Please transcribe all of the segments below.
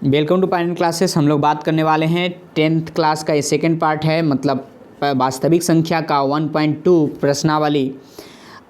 Welcome to pine classes. हम लोग बात करने वाले हैं 10th क्लास का, ये सेकंड पार्ट है, मतलब वास्तविक संख्या का 1.2 प्रश्नावली।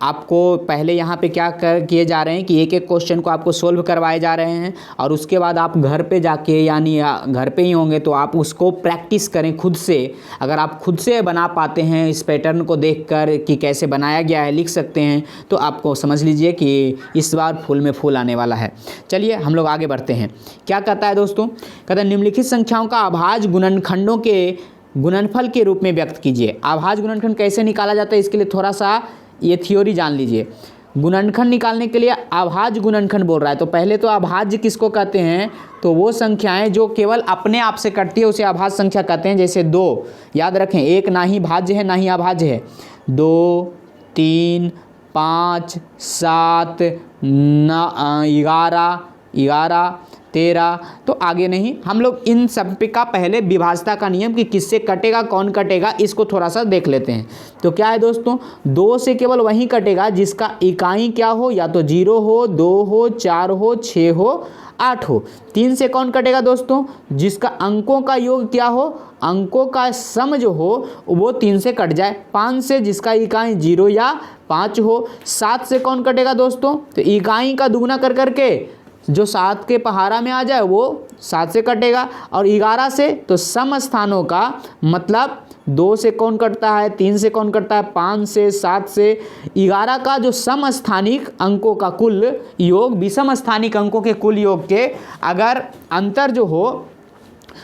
आपको पहले यहाँ पे क्या किए जा रहे हैं कि एक एक क्वेश्चन को आपको सोल्व करवाए जा रहे हैं और उसके बाद आप घर पे जाके, यानी घर पे ही होंगे तो आप उसको प्रैक्टिस करें खुद से। अगर आप खुद से बना पाते हैं, इस पैटर्न को देखकर कि कैसे बनाया गया है लिख सकते हैं, तो आपको समझ लीजिए कि इस बार फुल में फुल आने वाला है। चलिए हम लोग आगे बढ़ते हैं। क्या कहता है दोस्तों? कहता है निम्नलिखित संख्याओं का अभाज्य गुणनखंडों के गुणनफल के रूप में व्यक्त कीजिए। अभाज्य गुणनखंड कैसे निकाला जाता है, इसके लिए थोड़ा सा ये थ्योरी जान लीजिए। गुणनखंड निकालने के लिए अभाज्य गुणनखंड बोल रहा है, तो पहले तो अभाज्य किसको कहते हैं? तो वो संख्याएं जो केवल अपने आप से कटती है उसे अभाज्य संख्या कहते हैं। जैसे 2, याद रखें, एक ना ही भाज्य है ना ही अभाज्य है। 2, 3, 5, 7, 11, 13, तो आगे नहीं। हम लोग इन सब का पहले विभाज्यता का नियम कि किससे कटेगा, कौन कटेगा, इसको थोड़ा सा देख लेते हैं। तो क्या है दोस्तों, 2 से केवल वही कटेगा जिसका इकाई क्या हो, या तो 0 हो, 2 हो, 4 हो, 6 हो, 8 हो। 3 से कौन कटेगा दोस्तों? जिसका अंकों का योग क्या हो, अंकों का सम जो हो वो 3 से कट जाए। 5 से जिसका इकाई 0 या 5 हो। 7 से कौन कटेगा दोस्तों? तो इकाई का दुगुना कर करके जो 7 के पहाड़ा में आ जाए वो 7 से कटेगा। और 11 से तो सम स्थानों का मतलब 2 से कौन कटता है, 3 से कौन कटता है, 5 से, 7 से। 11 का जो सम स्थानिक अंकों का कुल योग विषम स्थानिक अंकों के कुल योग के अगर अंतर जो हो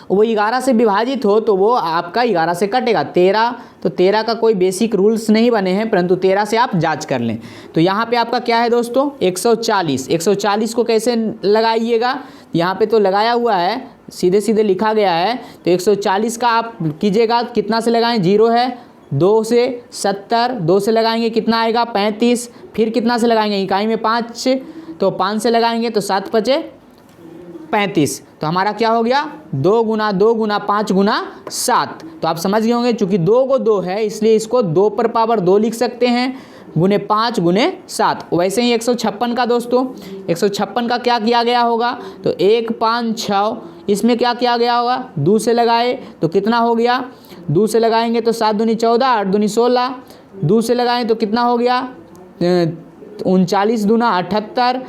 वो 11 से विभाजित हो तो वो आपका 11 से कटेगा। 13, तो 13 का कोई बेसिक रूल्स नहीं बने हैं, परंतु 13 से आप जांच कर लें। तो यहाँ पे आपका क्या है दोस्तों? 140। 140 को कैसे लगाइएगा? यहाँ पे तो लगाया हुआ है, सीधे सीधे लिखा गया है। तो 140 का आप कीजिएगा, कितना से लगाएं? 0 है, 2 से 70, 2 से लगाएंगे कितना आएगा? 35। फिर कितना से लगाएंगे? इकाई में 5, तो 5 से लगाएंगे तो 7 × 5 = 35। तो हमारा क्या हो गया? 2 × 2 × 5 × 7। तो आप समझ गए होंगे, चूंकि 2 को 2 है इसलिए इसको 2 पर पावर 2 लिख सकते हैं, गुने 5 × 7। वैसे ही 156 का दोस्तों, 156 का क्या किया गया होगा? तो 1, 5, 6, इसमें क्या किया गया होगा? 2 से लगाए तो कितना हो गया? 2 से लगाएंगे तो 7 दूनी 14, 8 दूनी 16। 2 से लगाएं तो कितना हो गया? 39 दूना 78।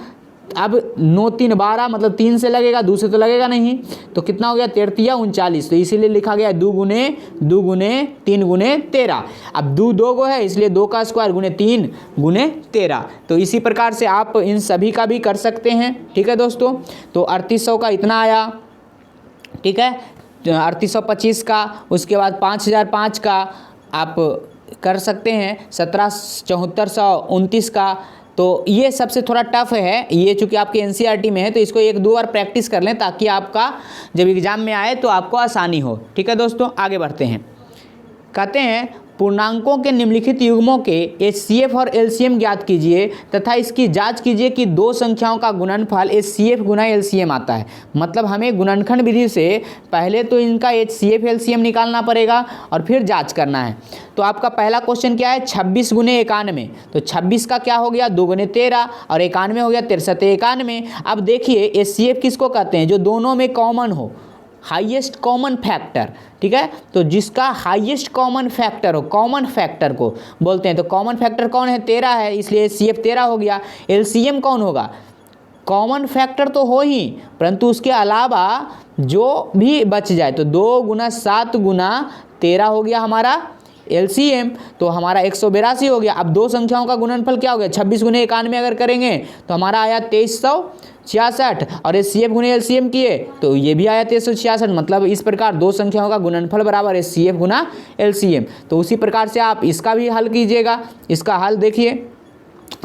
अब 9, 3, 12, मतलब 3 से लगेगा, 2 से तो लगेगा नहीं, तो कितना हो गया? 33 × 39। तो इसीलिए लिखा गया 2 × 2 × 3 × 13। अब 2 2 गो है इसलिए 2 का स्क्वायर × 3 × 13। तो इसी प्रकार से आप इन सभी का भी कर सकते हैं। ठीक है दोस्तों, तो 3800 का इतना आया। ठीक है, 3825 का, उसके बाद 5005 का आप कर सकते हैं, 7429 का। तो ये सबसे थोड़ा टफ है, ये चूँकि आपके एनसीईआरटी में है तो इसको 1-2 बार प्रैक्टिस कर लें ताकि आपका जब एग्ज़ाम में आए तो आपको आसानी हो। ठीक है दोस्तों, आगे बढ़ते हैं। कहते हैं पूर्णांकों के निम्नलिखित युग्मों के HCF और LCM ज्ञात कीजिए तथा इसकी जांच कीजिए कि 2 संख्याओं का गुणनफल HCF × LCM आता है। मतलब हमें गुणनखंड विधि से पहले तो इनका HCF LCM निकालना पड़ेगा और फिर जांच करना है। तो आपका पहला क्वेश्चन क्या है? 26 × 91। तो 26 का क्या हो गया? 2 × 13 और 91 हो गया 63 91। अब देखिए HCF किसको कहते हैं? जो दोनों में कॉमन हो, हाईएस्ट कॉमन फैक्टर। ठीक है, तो जिसका हाईएस्ट कॉमन फैक्टर हो, कॉमन फैक्टर को बोलते हैं। तो कॉमन फैक्टर कौन है? 13 है, इसलिए HCF 13 हो गया। LCM कौन होगा? कॉमन फैक्टर तो हो ही, परंतु उसके अलावा जो भी बच जाए, तो 2 × 7 × 13 हो गया हमारा LCM। तो हमारा 182 हो गया। अब 2 संख्याओं का गुणनफल क्या हो गया? 26 × 91 अगर करेंगे तो हमारा आया 2366, और HCF × LCM किए तो ये भी आया 2366। मतलब इस प्रकार 2 संख्याओं का गुणनफल बराबर HCF × LCM। तो उसी प्रकार से आप इसका भी हल कीजिएगा। इसका हल देखिए,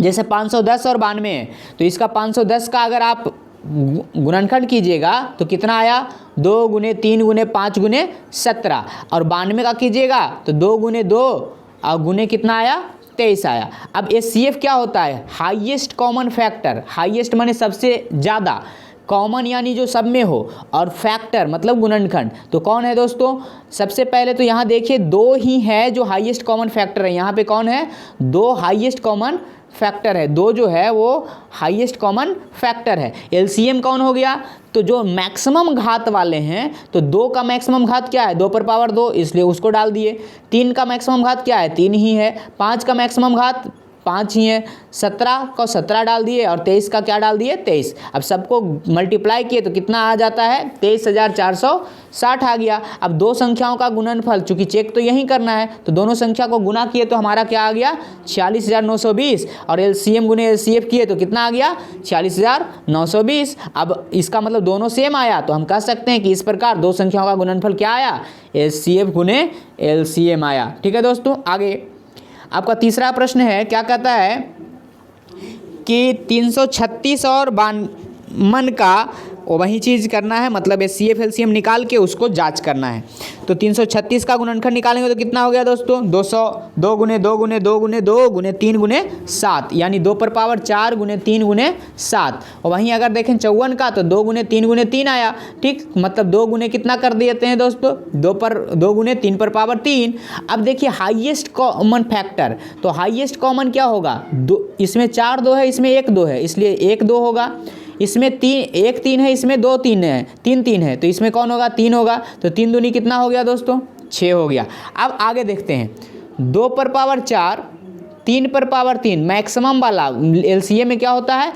जैसे 510 और 92 है, तो इसका 510 का अगर आप गुणनखंड कीजिएगा तो कितना आया? 2 × 3 × 5 × 17। और 92 का कीजिएगा तो 2 × 2 और गुने कितना आया? 23 आया। अब HCF क्या होता है? Highest common factor. हाईएस्ट माने सबसे ज़्यादा, कॉमन यानी जो सब में हो, और फैक्टर मतलब गुणनखंड। तो कौन है दोस्तों? सबसे पहले तो यहाँ देखिए 2 ही है जो हाईएस्ट कॉमन फैक्टर है। यहाँ पे कौन है? 2 हाईएस्ट कॉमन फैक्टर है, 2 जो है वो हाईएस्ट कॉमन फैक्टर है। एलसीएम कौन हो गया, तो जो मैक्सिमम घात वाले हैं, तो 2 का मैक्सिमम घात क्या है 2 पर पावर 2, इसलिए उसको डाल दिए। 3 का मैक्सिमम घात क्या है 3 ही है। 5 का मैक्सिमम घात 5 ही है। 17 को 17 डाल दिए और 23 का क्या डाल दिए 23। अब सबको मल्टीप्लाई किए तो कितना आ जाता है 23,460 आ गया। अब दो संख्याओं का गुणनफल, चूंकि चेक तो यही करना है, तो दोनों संख्या को गुना किए तो हमारा क्या आ गया 46,920, और एलसीएम गुने एलसीएफ किए तो कितना आ गया 46,920। अब इसका मतलब दोनों सेम आया, तो हम कह सकते हैं कि इस प्रकार दो संख्याओं का गुणनफल क्या आया एलसीएफ गुने एलसीएम आया। ठीक है दोस्तों, आगे आपका तीसरा प्रश्न है, क्या कहता है कि 336 और 52 का वही चीज़ करना है, मतलब एचसीएफ एलसीएम निकाल के उसको जांच करना है। तो 336 का गुणनखंड निकालेंगे तो कितना हो गया दोस्तों 200, 2 गुने 2 गुने 2 गुने 2 गुने 3 गुने 7, यानी 2 पर पावर 4 गुने 3 गुने 7। और वहीं अगर देखें 54 का तो 2 गुने 3 गुने 3 आया। ठीक, मतलब 2 गुने कितना कर देते हैं दोस्तों 2 गुने 3 पर पावर 3। अब देखिए हाईएस्ट कॉमन फैक्टर, तो हाईएस्ट कॉमन क्या होगा इसमें 4 2 है, इसमें 1 2 है, इसलिए 1 2 होगा। इसमें 1 3 है, इसमें 2 3 है, 3 3 है, तो इसमें कौन होगा 3 होगा। तो 3 दूनी कितना हो गया दोस्तों 6 हो गया। अब आगे देखते हैं 2 पर पावर 4 3 पर पावर 3, मैक्सिमम वाला एलसीएम में क्या होता है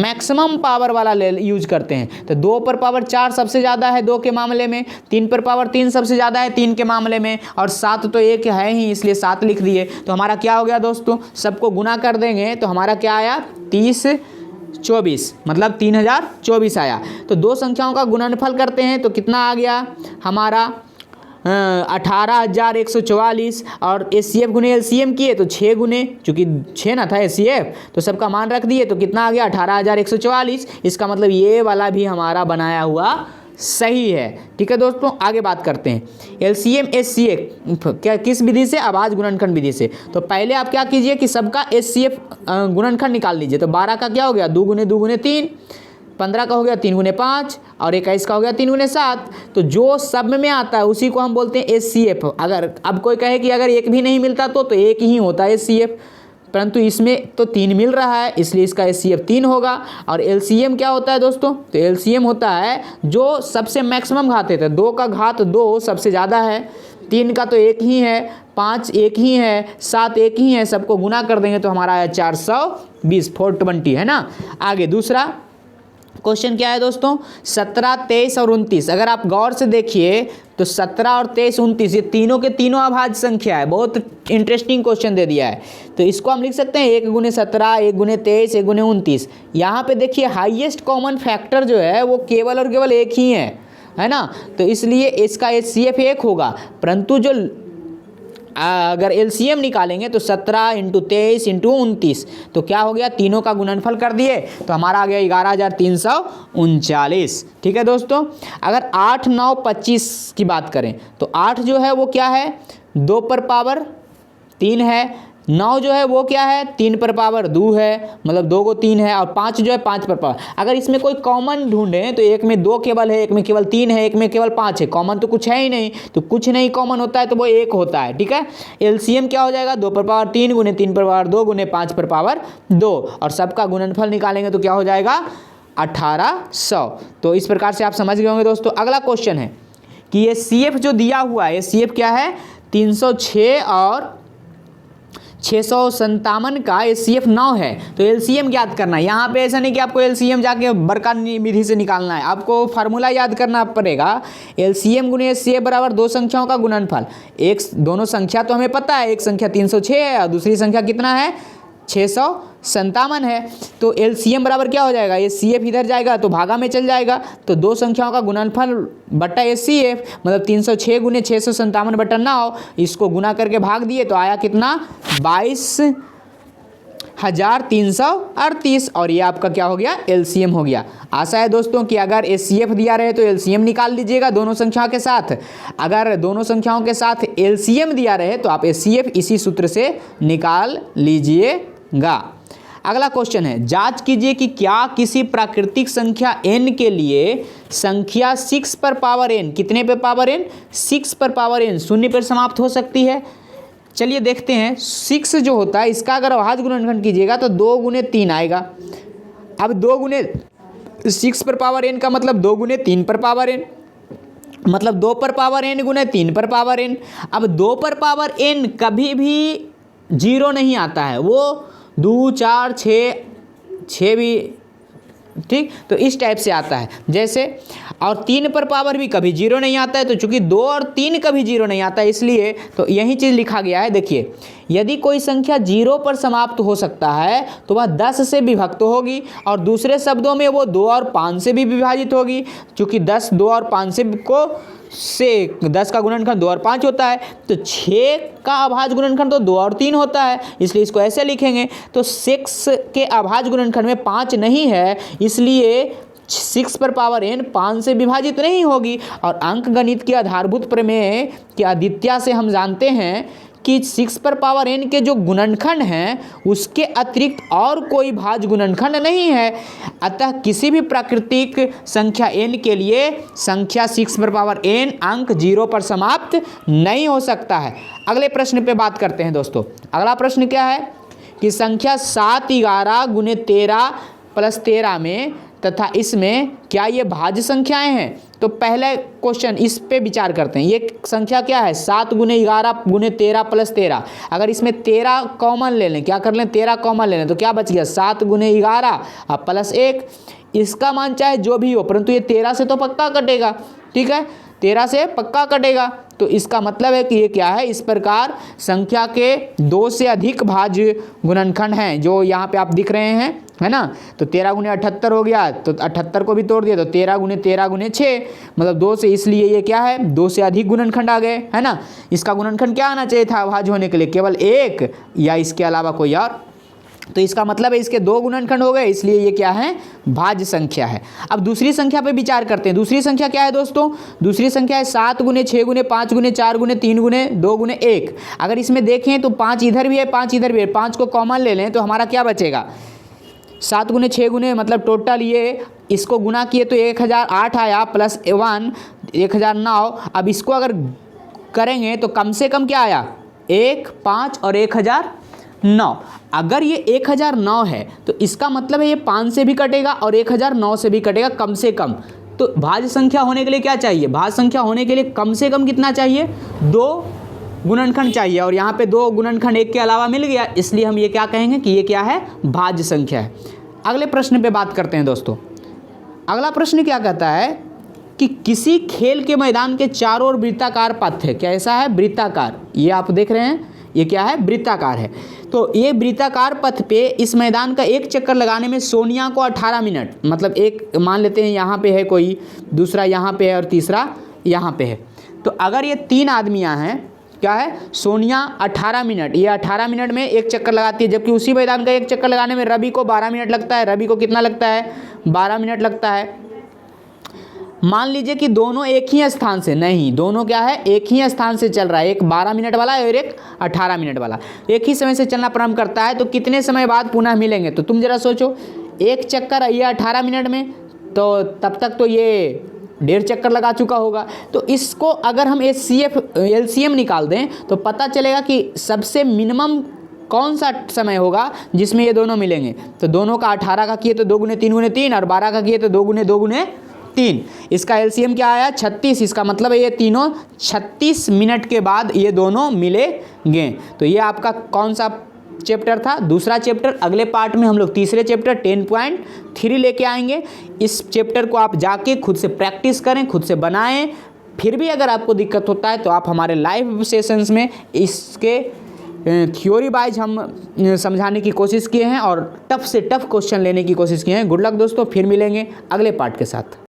मैक्सिमम पावर वाला यूज करते हैं। तो 2 पर पावर 4 सबसे ज़्यादा है 2 के मामले में, 3 पर पावर 3 सबसे ज़्यादा है 3 के मामले में, और 7 तो 1 है ही, इसलिए 7 लिख दिए। तो हमारा क्या हो गया दोस्तों, सबको गुना कर देंगे तो हमारा क्या आया 3024, मतलब 3024 आया। तो दो संख्याओं का गुणनफल करते हैं तो कितना आ गया हमारा 18,144, और एचसीएफ गुने एलसीएम किए तो 6 गुने, चूँकि 6 ना था एचसीएफ तो सबका मान रख दिए तो कितना आ गया 18,144। इसका मतलब ये वाला भी हमारा बनाया हुआ सही है। ठीक है दोस्तों, आगे बात करते हैं एलसीएम एचसीएफ क्या किस विधि से, आवाज गुणनखंड विधि से। तो पहले आप क्या कीजिए कि सबका एचसीएफ गुणनखंड निकाल लीजिए। तो 12 का क्या हो गया 2 गुने 2 गुने 3, 15 का हो गया 3 गुने 5, और 21 का हो गया 3 गुने 7। तो जो सब में आता है उसी को हम बोलते हैं एचसीएफ। अगर अब कोई कहे कि अगर एक भी नहीं मिलता तो एक ही होता है एचसीएफ, परंतु इसमें तो 3 मिल रहा है इसलिए इसका एचसीएफ 3 होगा। और एलसीएम क्या होता है दोस्तों, तो एलसीएम होता है जो सबसे मैक्सिमम घात है। 2 का घात 2 सबसे ज़्यादा है, 3 का तो 1 ही है, 5 1 ही है, 7 1 ही है, सबको गुना कर देंगे तो हमारा है 420 420 है ना। आगे दूसरा क्वेश्चन क्या है दोस्तों 17 23 और 29। अगर आप गौर से देखिए तो 17 और 23 29 ये तीनों के तीनों अभाज्य संख्या है। बहुत इंटरेस्टिंग क्वेश्चन दे दिया है। तो इसको हम लिख सकते हैं 1 गुने 17 1 गुने 23 1 गुने 29। यहाँ पे देखिए हाईएस्ट कॉमन फैक्टर जो है वो केवल और केवल 1 ही है ना। तो इसलिए इसका एचसीएफ 1 होगा, परंतु जो अगर एलसीएम निकालेंगे तो 17 × 23 × 29, तो क्या हो गया तीनों का गुणनफल कर दिए तो हमारा आ गया 11,339। ठीक है दोस्तों, अगर 8 9 25 की बात करें तो 8 जो है वो क्या है 2 पर पावर 3 है, 9 जो है वो क्या है 3 पर पावर 2 है, मतलब 2 को 3 है, और 5 जो है 5 पर पावर। अगर इसमें कोई कॉमन ढूंढें तो एक में 2 केवल है, एक में केवल 3 है, एक में केवल 5 है, कॉमन तो कुछ है ही नहीं। तो कुछ नहीं कॉमन होता है तो वो 1 होता है। ठीक है, एलसीएम क्या हो जाएगा 2 पर पावर 3 गुने 3 पर पावर 2 गुने 5 पर पावर 2, और सबका गुणनफल निकालेंगे तो क्या हो जाएगा 1800। तो इस प्रकार से आप समझ गए होंगे दोस्तों। अगला क्वेश्चन है कि ये सीएफ जो दिया हुआ है, सीएफ क्या है 306 और 657 का एचसीएफ 9 है। तो एलसीएम ज्ञात करना है। यहाँ पे ऐसा नहीं कि आपको एलसीएम जाके बरका विधि से निकालना है, आपको फार्मूला याद करना पड़ेगा। एलसीएम गुने एचसीएफ बराबर दो संख्याओं का गुणनफल। एक दोनों संख्या तो हमें पता है, एक संख्या 306 है और दूसरी संख्या कितना है 657 है। तो एलसीएम बराबर क्या हो जाएगा, एचसीएफ इधर जाएगा तो भागा में चल जाएगा, तो दो संख्याओं का गुणनफल बट्टा एचसीएफ, मतलब 306 गुने 657 बट्टा 9, इसको गुना करके भाग दिए तो आया कितना 22,338, और ये आपका क्या हो गया एलसीएम हो गया। आशा है दोस्तों कि अगर एचसीएफ दिया रहे तो एलसीएम निकाल लीजिएगा दोनों संख्याओं के साथ, अगर दोनों संख्याओं के साथ एलसीएम दिया रहे तो आप एचसीएफ इसी सूत्र से निकाल लीजिएगा। अगला क्वेश्चन है, जांच कीजिए कि क्या किसी प्राकृतिक संख्या n के लिए संख्या 6 पर पावर n, कितने पे पावर n 6 पर पावर n शून्य पर समाप्त हो सकती है। चलिए देखते हैं 6 जो होता है इसका अगर अभाज्य गुणनखंड कीजिएगा तो 2 गुने 3 आएगा। अब 2 गुने 6 पर पावर n का मतलब 2 गुने 3 पर पावर n, मतलब 2 पर पावर n गुने 3 पर पावर n। अब 2 पर पावर n कभी भी 0 नहीं आता है, वो 2 4 6 भी, ठीक, तो इस टाइप से आता है जैसे। और 3 पर पावर भी कभी 0 नहीं आता है, तो चूंकि 2 और 3 कभी 0 नहीं आता है इसलिए तो यही चीज़ लिखा गया है। देखिए यदि कोई संख्या 0 पर समाप्त हो सकता है तो वह 10 से विभक्त होगी, और दूसरे शब्दों में वो 2 और 5 से भी विभाजित होगी। चूंकि 10 2 और 5 से 10 का गुणनखंड 2 और 5 होता है, तो 6 का अभाज्य गुणनखंड तो 2 और 3 होता है, इसलिए इसको ऐसे लिखेंगे। तो 6 के अभाज्य गुणनखंड में 5 नहीं है, इसलिए 6 पर पावर n 5 से विभाजित नहीं होगी। और अंकगणित के आधारभूत प्रमेय के अद्वितीयता से हम जानते हैं कि 6 पर पावर n के जो गुणनखंड हैं उसके अतिरिक्त और कोई भाज्य गुणनखंड नहीं है। अतः किसी भी प्राकृतिक संख्या n के लिए संख्या 6 पर पावर n अंक 0 पर समाप्त नहीं हो सकता है। अगले प्रश्न पे बात करते हैं दोस्तों। अगला प्रश्न क्या है कि संख्या 7 11 गुने 13 प्लस 13 में तथा इसमें क्या ये भाज्य संख्याएं हैं। तो पहले क्वेश्चन इस पे विचार करते हैं। ये संख्या क्या है 7 गुने 11 गुने 13 प्लस 13। अगर इसमें 13 कॉमन ले लें, क्या कर लें 13 कॉमन ले लें, तो क्या बच गया 7 गुने 11 अब प्लस 1। इसका मान चाहे जो भी हो परंतु ये 13 से तो पक्का कटेगा, ठीक है, 13 से पक्का कटेगा। तो इसका मतलब है कि ये क्या है, इस प्रकार संख्या के 2 से अधिक भाज्य गुणनखंड हैं जो यहाँ पे आप दिख रहे हैं, है ना। तो 13 गुने 78 हो गया, तो 78 को भी तोड़ दिया तो 13 गुने 6 मतलब 2 से, इसलिए ये क्या है 2 से अधिक गुणनखंड आ गए, है ना। इसका गुणनखंड क्या आना चाहिए था भाज्य होने के लिए, केवल 1 या इसके अलावा कोई और। तो इसका मतलब है इसके 2 गुणनखंड हो गए, इसलिए ये क्या है भाज्य संख्या है। अब दूसरी संख्या पे विचार करते हैं। दूसरी संख्या क्या है दोस्तों, दूसरी संख्या है 7 गुने 6 गुने 5 गुने 4 गुने 3 गुने 2 गुने 1। अगर इसमें देखें तो 5 इधर भी है 5 इधर भी है, 5 को कॉमन ले लें तो हमारा क्या बचेगा 7 गुने 6 गुने मतलब टोटल ये इसको गुना किए तो 1008 आया प्लस 1 1009। अब इसको अगर करेंगे तो कम से कम क्या आया 1 5 और 1009। अगर ये 1009 है तो इसका मतलब है ये 5 से भी कटेगा और 1009 से भी कटेगा कम से कम। तो भाज्य संख्या होने के लिए क्या चाहिए, भाज्य संख्या होने के लिए कम से कम कितना चाहिए 2 गुणनखंड चाहिए, और यहाँ पे 2 गुणनखंड 1 के अलावा मिल गया, इसलिए हम ये क्या कहेंगे कि ये क्या है भाज्य संख्या है। अगले प्रश्न पे बात करते हैं दोस्तों। अगला प्रश्न क्या कहता है कि किसी खेल के मैदान के चारों ओर वृत्ताकार पथ है। कैसा है वृत्ताकार, ये आप देख रहे हैं ये क्या है वृत्ताकार है। तो ये वृत्ताकार पथ पे इस मैदान का एक चक्कर लगाने में सोनिया को 18 मिनट, मतलब एक मान लेते हैं यहाँ पे है कोई, दूसरा यहाँ पे है और तीसरा यहाँ पे है। तो अगर ये 3 आदमियाँ हैं, क्या है सोनिया 18 मिनट, ये 18 मिनट में एक चक्कर लगाती है, जबकि उसी मैदान का एक चक्कर लगाने में रवि को 12 मिनट लगता है। रवि को कितना लगता है 12 मिनट लगता है। मान लीजिए कि दोनों एक ही स्थान से, नहीं दोनों क्या है एक ही स्थान से चल रहा है, एक 12 मिनट वाला और एक 18 मिनट वाला एक ही समय से चलना प्रारंभ करता है, तो कितने समय बाद पुनः मिलेंगे। तो तुम जरा सोचो, एक चक्कर ये 18 मिनट में, तो तब तक तो ये 1.5 चक्कर लगा चुका होगा। तो इसको अगर हम LCM निकाल दें तो पता चलेगा कि सबसे मिनिमम कौन सा समय होगा जिसमें ये दोनों मिलेंगे। तो दोनों का 18 का किए तो 2 गुने 3 गुने 3 और 12 का किए तो 2 गुने 2 गुने 3। इसका LCM क्या आया 36। इसका मतलब है ये तीनों 36 मिनट के बाद ये दोनों मिलेंगे। तो ये आपका कौन सा चैप्टर था, दूसरा चैप्टर। अगले पार्ट में हम लोग तीसरे चैप्टर 10.3 लेके आएंगे। इस चैप्टर को आप जाके खुद से प्रैक्टिस करें, खुद से बनाएं। फिर भी अगर आपको दिक्कत होता है तो आप हमारे लाइव सेशंस में इसके थ्योरी वाइज हम समझाने की कोशिश किए हैं और टफ से टफ क्वेश्चन लेने की कोशिश किए हैं। गुड लक दोस्तों, फिर मिलेंगे अगले पार्ट के साथ।